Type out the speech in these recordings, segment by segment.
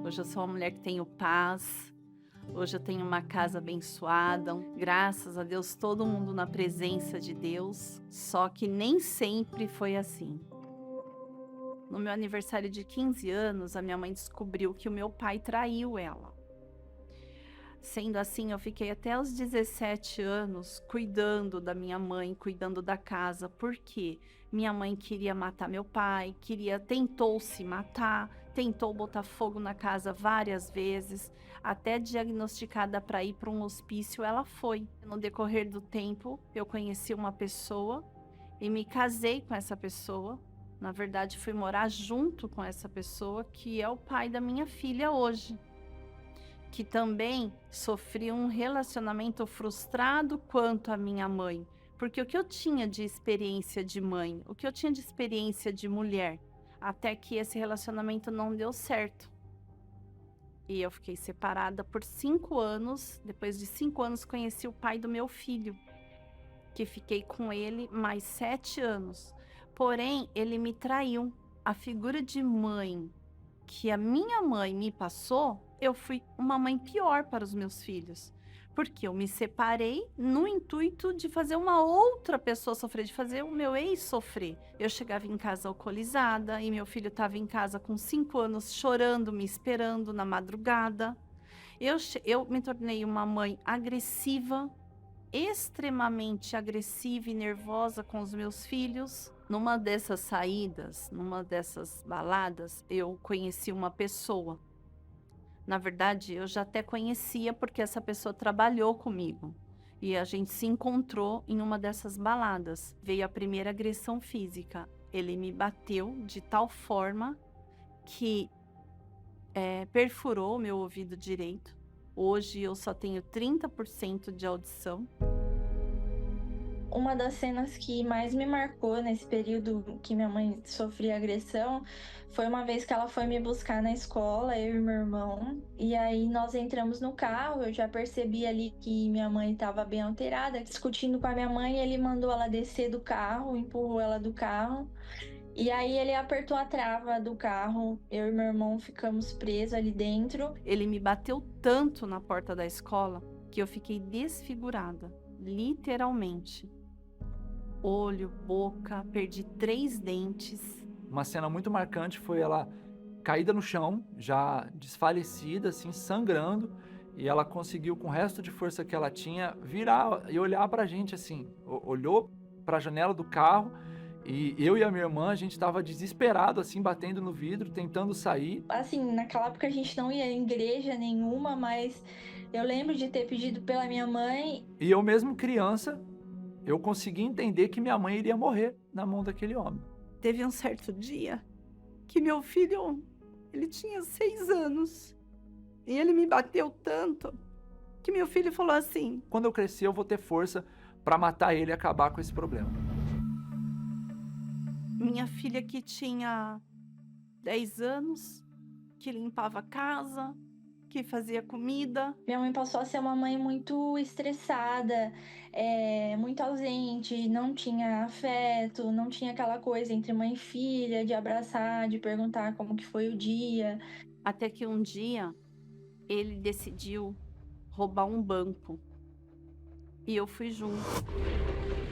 Hoje eu sou uma mulher que tenho paz. Hoje eu tenho uma casa abençoada. Graças a Deus, todo mundo na presença de Deus. Só que nem sempre foi assim. No meu aniversário de 15 anos, a minha mãe descobriu que o meu pai traiu ela. Sendo assim, eu fiquei até os 17 anos cuidando da minha mãe, cuidando da casa, porque minha mãe queria matar meu pai, tentou se matar, tentou botar fogo na casa várias vezes, até diagnosticada para ir para um hospício, ela foi. No decorrer do tempo, eu conheci uma pessoa e me casei com essa pessoa. Na verdade, fui morar junto com essa pessoa, que é o pai da minha filha hoje, que também sofri um relacionamento frustrado quanto a minha mãe. Porque o que eu tinha de experiência de mãe, o que eu tinha de experiência de mulher, até que esse relacionamento não deu certo. E eu fiquei separada por 5 anos. Depois de 5 anos, conheci o pai do meu filho, que fiquei com ele mais 7 anos. Porém, ele me traiu. A figura de mãe que a minha mãe me passou, eu fui uma mãe pior para os meus filhos. Porque eu me separei no intuito de fazer uma outra pessoa sofrer, de fazer o meu ex sofrer. Eu chegava em casa alcoolizada e meu filho estava em casa com 5 anos chorando, me esperando na madrugada. Eu me tornei uma mãe agressiva, extremamente agressiva e nervosa com os meus filhos. Numa dessas saídas, numa dessas baladas, eu conheci uma pessoa. Na verdade, eu já até conhecia porque essa pessoa trabalhou comigo. E a gente se encontrou em uma dessas baladas. Veio a primeira agressão física. Ele me bateu de tal forma que perfurou o meu ouvido direito. Hoje eu só tenho 30% de audição. Uma das cenas que mais me marcou nesse período que minha mãe sofria agressão foi uma vez que ela foi me buscar na escola, eu e meu irmão, e aí nós entramos no carro. Eu já percebi ali que minha mãe estava bem alterada, discutindo com a minha mãe. Ele mandou ela descer do carro, empurrou ela do carro, e aí ele apertou a trava do carro. Eu e meu irmão ficamos presos ali dentro. Ele me bateu tanto na porta da escola que eu fiquei desfigurada, literalmente. Olho, boca, perdi 3 dentes. Uma cena muito marcante foi ela caída no chão, já desfalecida, assim, sangrando, e ela conseguiu, com o resto de força que ela tinha, virar e olhar pra gente, assim, olhou pra janela do carro, e eu e a minha irmã, a gente estava desesperado, assim, batendo no vidro, tentando sair. Assim, naquela época a gente não ia em igreja nenhuma, mas eu lembro de ter pedido pela minha mãe. E eu mesmo criança, eu consegui entender que minha mãe iria morrer na mão daquele homem. Teve um certo dia que meu filho, ele tinha 6 anos, e ele me bateu tanto que meu filho falou assim: quando eu crescer, eu vou ter força pra matar ele e acabar com esse problema. minha filha que tinha 10 anos, que limpava a casa, que fazia comida. Minha mãe passou a ser uma mãe muito estressada, muito ausente, não tinha afeto, não tinha aquela coisa entre mãe e filha, de abraçar, de perguntar como que foi o dia. Até que um dia ele decidiu roubar um banco e eu fui junto.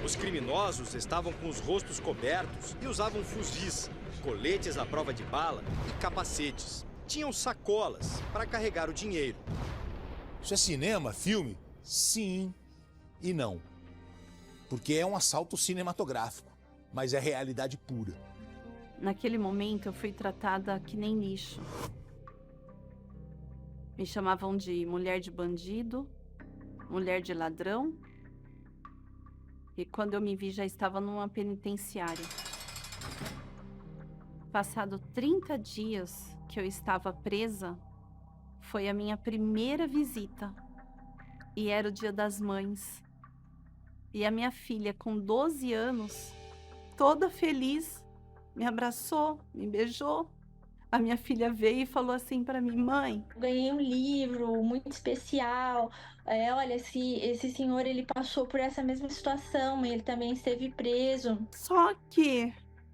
Os criminosos estavam com os rostos cobertos e usavam fuzis, coletes à prova de bala e capacetes. Tinham sacolas para carregar o dinheiro. Isso é cinema, filme? Sim e não. Porque é um assalto cinematográfico, mas é realidade pura. Naquele momento eu fui tratada que nem lixo. Me chamavam de mulher de bandido, mulher de ladrão. E quando eu me vi, já estava numa penitenciária. Passado 30 dias que eu estava presa, foi a minha primeira visita. E era o Dia das Mães. E a minha filha, com 12 anos, toda feliz, me abraçou, me beijou. A minha filha veio e falou assim para mim: mãe, Ganhei um livro muito especial. Olha, esse senhor, ele passou por essa mesma situação, ele também esteve preso. só que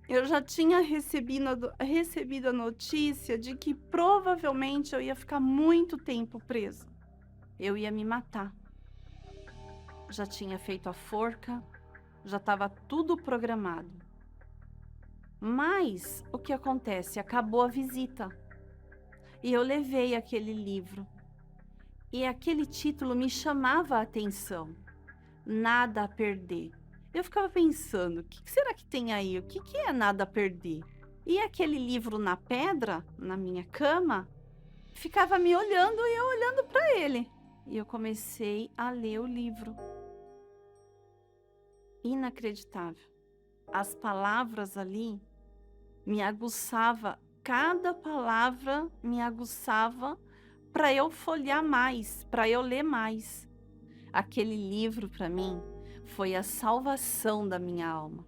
Eu já tinha recebido a notícia de que provavelmente eu ia ficar muito tempo preso. Eu ia me matar. Já tinha feito a forca, já estava tudo programado. Mas o que acontece? Acabou a visita. E eu levei aquele livro. E aquele título me chamava a atenção. Nada a perder. Eu ficava pensando, o que será que tem aí? O que é nada a perder? E aquele livro na pedra, na minha cama, ficava me olhando e eu olhando para ele. E eu comecei a ler o livro. Inacreditável. As palavras ali me aguçava, cada palavra me aguçava para eu folhear mais, para eu ler mais. Aquele livro para mim foi a salvação da minha alma.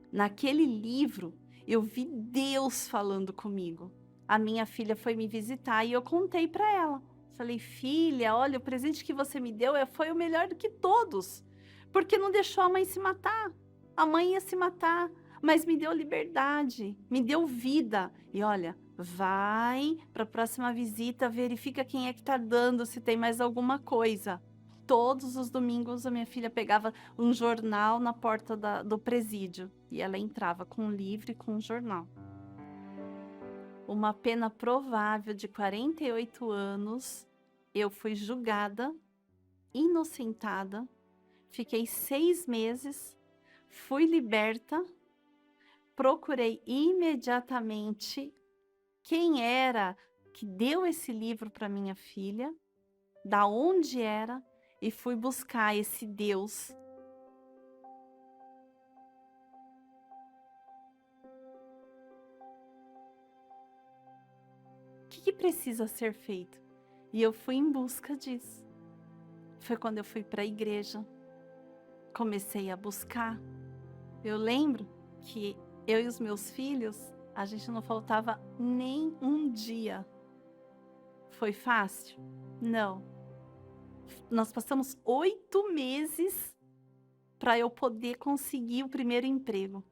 Naquele livro eu vi Deus falando comigo. A minha filha foi me visitar e eu contei para ela. Falei, filha, olha, o presente que você me deu foi o melhor do que todos, porque não deixou a mãe se matar. A mãe ia se matar, mas me deu liberdade, me deu vida. E olha, vai para a próxima visita, verifica quem é que está dando, se tem mais alguma coisa. Todos os domingos a minha filha pegava um jornal na porta do presídio e ela entrava com um livro e com um jornal. Uma pena provável de 48 anos, eu fui julgada, inocentada, fiquei 6 meses, fui liberta, procurei imediatamente quem era que deu esse livro para minha filha, da onde era, e fui buscar esse Deus. O que precisa ser feito? E eu fui em busca disso. Foi quando eu fui para a igreja. Comecei a buscar. Eu lembro que eu e os meus filhos, a gente não faltava nem um dia. Foi fácil? Não. Nós passamos 8 meses para eu poder conseguir o primeiro emprego.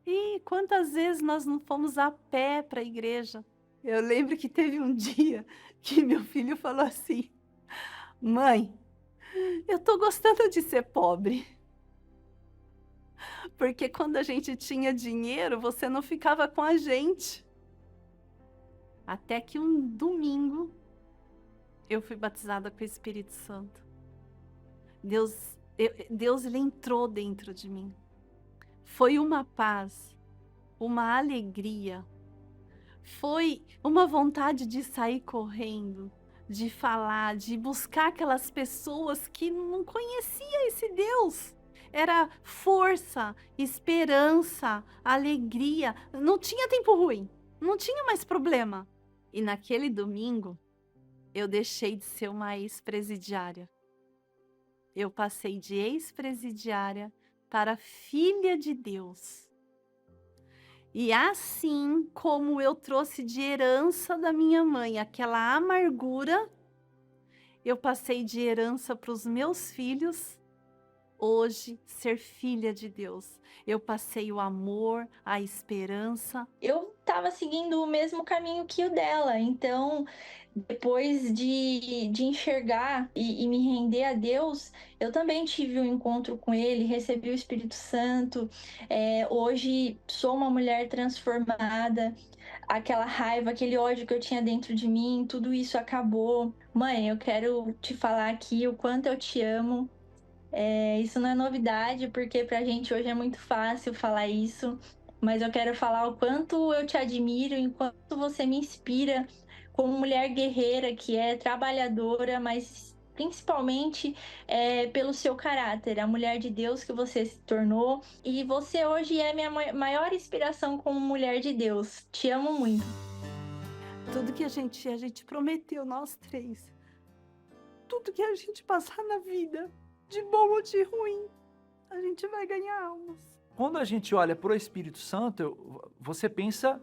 E quantas vezes nós não fomos a pé para a igreja? Eu lembro que teve um dia que meu filho falou assim, mãe, eu tô gostando de ser pobre. Porque quando a gente tinha dinheiro, você não ficava com a gente. Até que um domingo, eu fui batizada com o Espírito Santo. Deus ele entrou dentro de mim. Foi uma paz, uma alegria. Foi uma vontade de sair correndo, de falar, de buscar aquelas pessoas que não conheciam esse Deus. Era força, esperança, alegria. Não tinha tempo ruim, não tinha mais problema. E naquele domingo, eu deixei de ser uma ex-presidiária. Eu passei de ex-presidiária para filha de Deus. E assim como eu trouxe de herança da minha mãe aquela amargura, eu passei de herança para os meus filhos, hoje, ser filha de Deus. Eu passei o amor, a esperança. Eu estava seguindo o mesmo caminho que o dela, então depois de enxergar e me render a Deus, eu também tive um encontro com Ele, recebi o Espírito Santo. Hoje sou uma mulher transformada. Aquela raiva, aquele ódio que eu tinha dentro de mim, tudo isso acabou. Mãe, eu quero te falar aqui o quanto eu te amo. Isso não é novidade, porque pra gente hoje é muito fácil falar isso, mas eu quero falar o quanto eu te admiro, o quanto você me inspira como mulher guerreira, que é trabalhadora, mas principalmente pelo seu caráter, a mulher de Deus que você se tornou. E você hoje é minha maior inspiração como mulher de Deus. Te amo muito. Tudo que a gente prometeu, nós 3. Tudo que a gente passar na vida, de bom ou de ruim, a gente vai ganhar almas. Quando a gente olha para o Espírito Santo, você pensa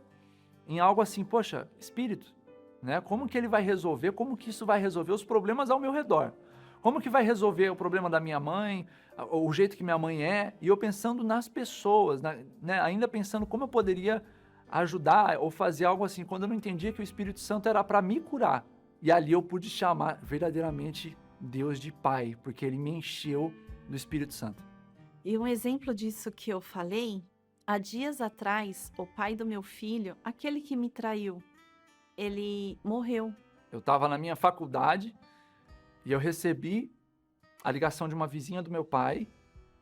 em algo assim, poxa, Espírito, né? Como que ele vai resolver, como que isso vai resolver os problemas ao meu redor? Como que vai resolver o problema da minha mãe, o jeito que minha mãe é? E eu pensando nas pessoas, né? Ainda pensando como eu poderia ajudar ou fazer algo assim, quando eu não entendia que o Espírito Santo era para me curar. E ali eu pude chamar verdadeiramente Deus de Pai, porque Ele me encheu do Espírito Santo. E um exemplo disso que eu falei, há dias atrás, o pai do meu filho, aquele que me traiu, ele morreu. Eu estava na minha faculdade e eu recebi a ligação de uma vizinha do meu pai,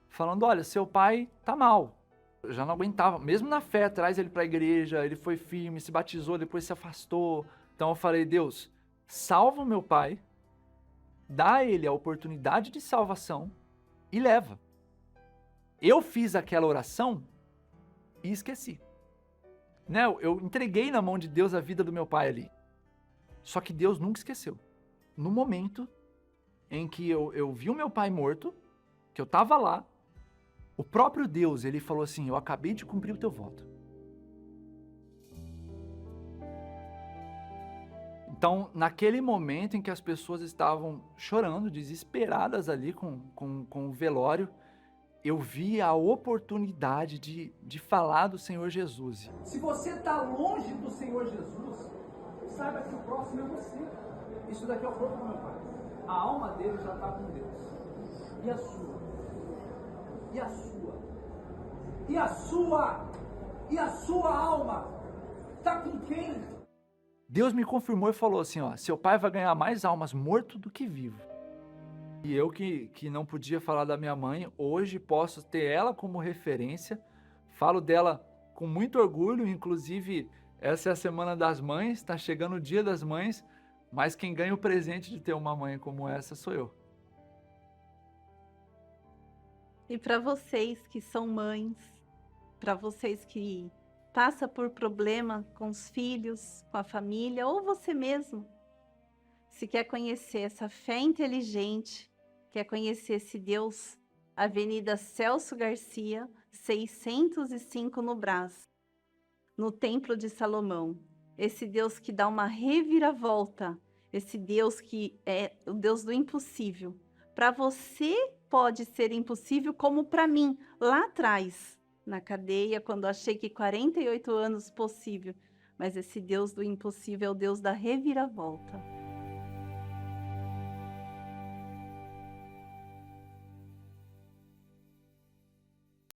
falando, olha, seu pai tá mal. Eu já não aguentava, mesmo na fé, traz ele para a igreja, ele foi firme, se batizou, depois se afastou. Então eu falei, Deus, salva o meu pai, dá a ele a oportunidade de salvação e leva. Eu fiz aquela oração e esqueci. Né? Eu entreguei na mão de Deus a vida do meu pai ali. Só que Deus nunca esqueceu. No momento em que eu vi o meu pai morto, que eu estava lá, o próprio Deus, ele falou assim, eu acabei de cumprir o teu voto. Então, naquele momento em que as pessoas estavam chorando, desesperadas ali com o velório, eu vi a oportunidade de falar do Senhor Jesus. Se você está longe do Senhor Jesus, saiba que o próximo é você. Isso daqui é o corpo do meu pai. A alma dele já está com Deus. E a sua? E a sua? E a sua? E a sua alma? Está com quem? Deus me confirmou e falou assim, ó, seu pai vai ganhar mais almas morto do que vivo. E eu que não podia falar da minha mãe, hoje posso ter ela como referência, falo dela com muito orgulho, inclusive essa é a Semana das Mães, está chegando o Dia das Mães, mas quem ganha o presente de ter uma mãe como essa sou eu. E para vocês que são mães, para vocês que passam por problema com os filhos, com a família, ou você mesmo, se quer conhecer essa fé inteligente, quer conhecer esse Deus, Avenida Celso Garcia, 605 no Brás, no Templo de Salomão. Esse Deus que dá uma reviravolta, esse Deus que é o Deus do impossível. Para você pode ser impossível, como para mim, lá atrás, na cadeia, quando achei que 48 anos possível. Mas esse Deus do impossível é o Deus da reviravolta.